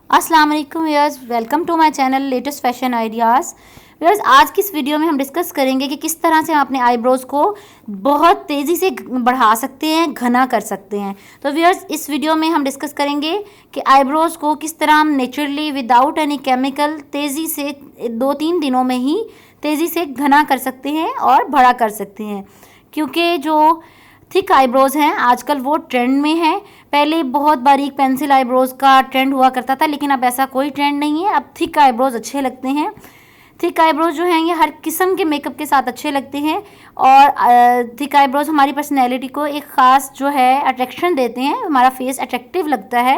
अस्सलाम वालेकुम viewers, welcome to my channel latest fashion ideas. Viewers, आज की इस वीडियो में हम डिस्कस करेंगे कि किस तरह से हम अपने आईब्रोज़ को बहुत तेज़ी से बढ़ा सकते हैं, घना कर सकते हैं। तो व्यूअर्स, इस वीडियो में हम डिस्कस करेंगे कि आईब्रोज़ को किस तरह हम नेचुरली विदाउट एनी केमिकल तेज़ी से 2-3 दिनों में ही तेज़ी से घना कर सकते हैं और बड़ा कर सकते हैं। क्योंकि जो थिक आईब्रोज़ हैं आजकल वो ट्रेंड में है। पहले बहुत बारीक पेंसिल आईब्रोज़ का ट्रेंड हुआ करता था, लेकिन अब ऐसा कोई ट्रेंड नहीं है। अब थिक आईब्रोज़ अच्छे लगते हैं। थिक आईब्रोज़ जो हैं ये हर किस्म के मेकअप के साथ अच्छे लगते हैं और थिक आईब्रोज़ हमारी पर्सनैलिटी को एक ख़ास जो है अट्रैक्शन देते हैं। हमारा फेस अट्रैक्टिव लगता है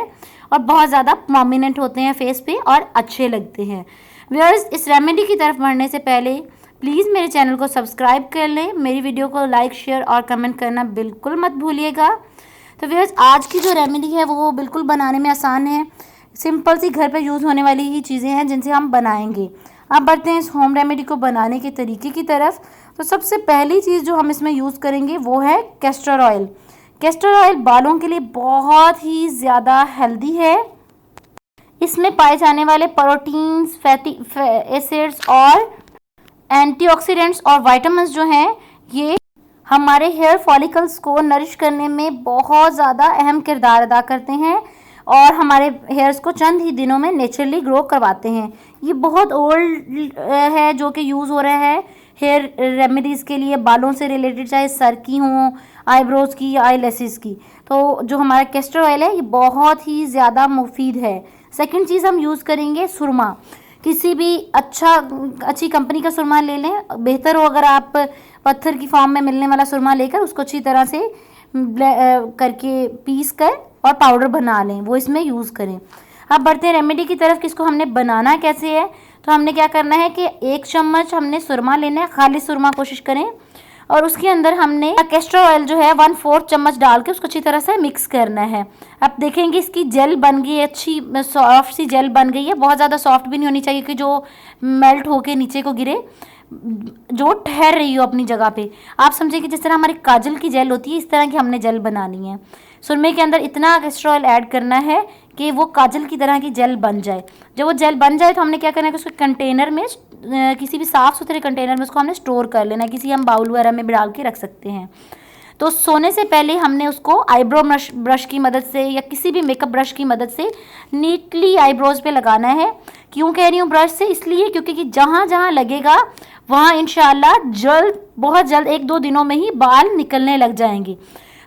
और बहुत ज़्यादा प्रोमिनेंट होते हैं फेस पे और अच्छे लगते हैं। व्यूअर्स, इस रेमेडी की तरफ बढ़ने से पहले प्लीज़ मेरे चैनल को सब्सक्राइब कर लें। मेरी वीडियो को लाइक, शेयर और कमेंट करना बिल्कुल मत भूलिएगा। तो व्यूअर्स, आज की जो रेमेडी है वो बिल्कुल बनाने में आसान है। सिंपल सी घर पे यूज़ होने वाली ही चीज़ें हैं जिनसे हम बनाएंगे। अब बढ़ते हैं इस होम रेमेडी को बनाने के तरीके की तरफ। तो सबसे पहली चीज़ जो हम इसमें यूज़ करेंगे वो है कैस्टर ऑयल। कैस्टर ऑयल बालों के लिए बहुत ही ज़्यादा हेल्दी है। इसमें पाए जाने वाले प्रोटीन्स, फैटी एसिड्स और एंटीऑक्सीडेंट्स और विटामिन्स जो हैं ये हमारे हेयर फॉलिकल्स को नरिश करने में बहुत ज़्यादा अहम किरदार अदा करते हैं और हमारे हेयर्स को चंद ही दिनों में नेचुरली ग्रो करवाते हैं। ये बहुत ओल्ड है जो कि यूज़ हो रहा है हेयर रेमेडीज़ के लिए, बालों से रिलेटेड, चाहे सर की हों, आईब्रोज़ की या आईलैशेस की। तो जो हमारा कैस्टर ऑयल है ये बहुत ही ज़्यादा मुफीद है। सेकंड चीज़ हम यूज़ करेंगे सुरमा। किसी भी अच्छी कंपनी का सुरमा ले लें। बेहतर हो अगर आप पत्थर की फॉर्म में मिलने वाला सुरमा लेकर उसको अच्छी तरह से करके पीस कर और पाउडर बना लें, वो इसमें यूज़ करें। अब बढ़ते हैं रेमेडी की तरफ कि इसको हमने बनाना कैसे है। तो हमने क्या करना है कि 1 चम्मच हमने सुरमा लेना है, खाली सुरमा कोशिश करें, और उसके अंदर हमने कैस्टर ऑयल जो है 1/4 चम्मच डाल के उसको अच्छी तरह से मिक्स करना है। अब देखेंगे इसकी जेल बन गई है, अच्छी सॉफ्ट सी जेल बन गई है। बहुत ज़्यादा सॉफ्ट भी नहीं होनी चाहिए कि जो मेल्ट होके नीचे को गिरे, जो ठहर रही हो अपनी जगह पे। आप समझिए कि जिस तरह हमारी काजल की जेल होती है इस तरह की हमने जेल बनानी है। सुरमे के अंदर इतना कैस्टर ऑयल ऐड करना है कि वो काजल की तरह की जेल बन जाए। जब वो जेल बन जाए तो हमने क्या करना है कि उसको कंटेनर में, किसी भी साफ़ सुथरे कंटेनर में उसको हमने स्टोर कर लेना है। किसी हम बाउल वगैरह में भी डाल के रख सकते हैं। तो सोने से पहले हमने उसको आईब्रो ब्रश की मदद से या किसी भी मेकअप ब्रश की मदद से नीटली आईब्रोज़ पे लगाना है। क्यों कह रही हूँ ब्रश से? इसलिए क्योंकि कि जहाँ जहाँ लगेगा वहाँ इंशाल्लाह बहुत जल्द 1-2 दिनों में ही बाल निकलने लग जाएंगे।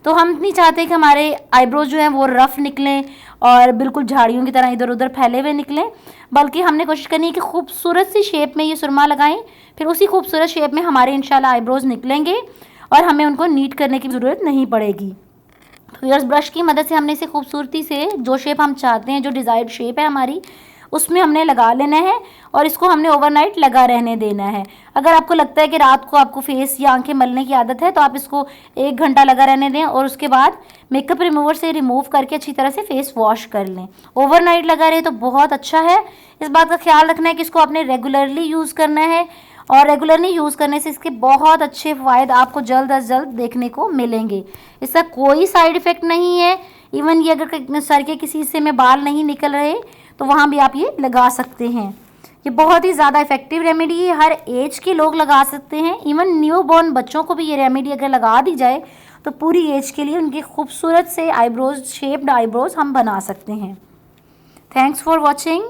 तो हम नहीं चाहते कि हमारे आईब्रोज जो हैं वो रफ़ निकलें और बिल्कुल झाड़ियों की तरह इधर उधर फैले हुए निकलें, बल्कि हमने कोशिश करनी है कि खूबसूरत सी शेप में ये सुरमा लगाएं। फिर उसी खूबसूरत शेप में हमारे इंशाल्लाह आईब्रोज निकलेंगे और हमें उनको नीट करने की ज़रूरत नहीं पड़ेगी। तो यार, ब्रश की मदद से हमने इसे खूबसूरती से जो शेप हम चाहते हैं, जो डिज़ायर्ड शेप है हमारी, उसमें हमने लगा लेना है और इसको हमने ओवरनाइट लगा रहने देना है। अगर आपको लगता है कि रात को आपको फेस या आंखें मलने की आदत है तो आप इसको 1 घंटा लगा रहने दें और उसके बाद मेकअप रिमूवर से रिमूव करके अच्छी तरह से फेस वॉश कर लें। ओवरनाइट लगा रहे तो बहुत अच्छा है। इस बात का ख्याल रखना है कि इसको आपने रेगुलरली यूज़ करना है और रेगुलरली यूज़ करने से इसके बहुत अच्छे फ़ायदे आपको जल्द अज जल्द देखने को मिलेंगे। इसका कोई साइड इफ़ेक्ट नहीं है। इवन ये अगर सर के किसी हिस्से में बाल नहीं निकल रहे तो वहाँ भी आप ये लगा सकते हैं। ये बहुत ही ज़्यादा इफ़ेक्टिव रेमेडी है, हर एज के लोग लगा सकते हैं। इवन न्यू बॉर्न बच्चों को भी ये रेमेडी अगर लगा दी जाए तो पूरी एज के लिए उनकी खूबसूरत से आईब्रोज, शेप्ड आईब्रोज हम बना सकते हैं। Thanks for watching.